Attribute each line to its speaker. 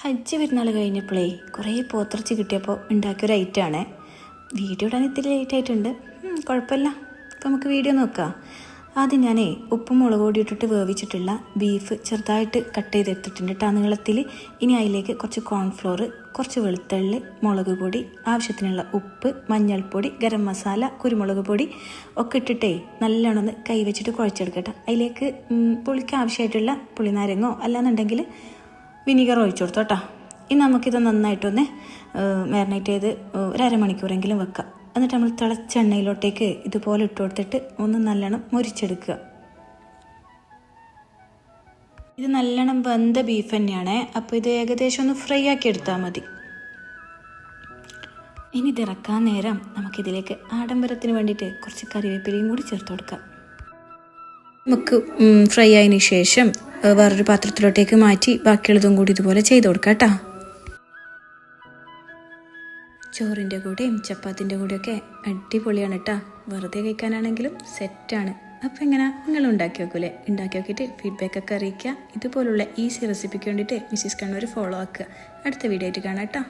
Speaker 1: ഹജ്ജ് പെരുന്നാൾ കഴിഞ്ഞപ്പോഴേ കുറേ പോത്തിറച്ചി കിട്ടിയപ്പോൾ ഉണ്ടാക്കിയൊരു ഐറ്റമാണ്. വീഡിയോ ഇടാൻ ഇത്തിരി ലേറ്റ് ആയിട്ടുണ്ട്, കുഴപ്പമില്ല. അപ്പോൾ നമുക്ക് വീഡിയോ നോക്കാം. ആദ്യം ഞാനേ ഉപ്പും മുളക് പൊടി ഇട്ടിട്ട് വേവിച്ചിട്ടുള്ള ബീഫ് ചെറുതായിട്ട് കട്ട് ചെയ്തെടുത്തിട്ടുണ്ട് കേട്ടോ നീളത്തിൽ. ഇനി അതിലേക്ക് കുറച്ച് കോൺഫ്ലോർ, കുറച്ച് വെളുത്തുള്ളി, മുളക് പൊടി, ആവശ്യത്തിനുള്ള ഉപ്പ്, മഞ്ഞൾപ്പൊടി, ഗരം മസാല, കുരുമുളക് പൊടി ഒക്കെ ഇട്ടിട്ടേ നല്ലോണം ഒന്ന് കൈ വെച്ചിട്ട് കുഴച്ചെടുക്കട്ടെ. അതിലേക്ക് പുളിക്ക് ആവശ്യമായിട്ടുള്ള പുളിനാരങ്ങോ അല്ലാന്നുണ്ടെങ്കിൽ വിനീഗർ ഒഴിച്ചു കൊടുത്തു കേട്ടോ. ഇനി നമുക്കിത് നന്നായിട്ടൊന്ന് മാരിനേറ്റ് ചെയ്ത് ഒരു അരമണിക്കൂറെങ്കിലും വെക്കാം. എന്നിട്ട് നമ്മൾ തിളച്ച എണ്ണയിലോട്ടേക്ക് ഇതുപോലെ ഇട്ട് കൊടുത്തിട്ട് ഒന്ന് നല്ലോണം മുരിച്ചെടുക്കുക. ഇത് നല്ലോണം വെന്ത ബീഫ് തന്നെയാണ്, അപ്പോൾ ഇത് ഏകദേശം ഒന്ന് ഫ്രൈ ആക്കി എടുത്താൽ മതി. ഇനി ഇത് ഇറക്കാൻ നേരം നമുക്കിതിലേക്ക് ആഡംബരത്തിന് വേണ്ടിയിട്ട് കുറച്ച് കറിവേപ്പിലയും കൂടി ചേർത്ത് കൊടുക്കാം. നമുക്ക് ഫ്രൈ ആയതിനു ശേഷം വേറൊരു പാത്രത്തിലോട്ടേക്ക് മാറ്റി ബാക്കിയുള്ളതും കൂടി ഇതുപോലെ ചെയ്ത് കൊടുക്കാം കേട്ടോ. ചോറിൻ്റെ കൂടെയും ചപ്പാത്തിൻ്റെ കൂടെയൊക്കെ അടിപൊളിയാണ് കേട്ടോ. വെറുതെ കഴിക്കാനാണെങ്കിലും സെറ്റാണ്. അപ്പോൾ എങ്ങനെ നിങ്ങൾ ഉണ്ടാക്കി നോക്കൂലേ? ഉണ്ടാക്കി നോക്കിയിട്ട് ഫീഡ്ബാക്കൊക്കെ അറിയിക്കുക. ഇതുപോലുള്ള ഈസി റെസിപ്പിക്ക് വേണ്ടിയിട്ട് മിസ്സിസ് കണ്ണൂർ ഫോളോ ആക്കുക. അടുത്ത വീഡിയോ ആയിട്ട് കാണാം കേട്ടോ.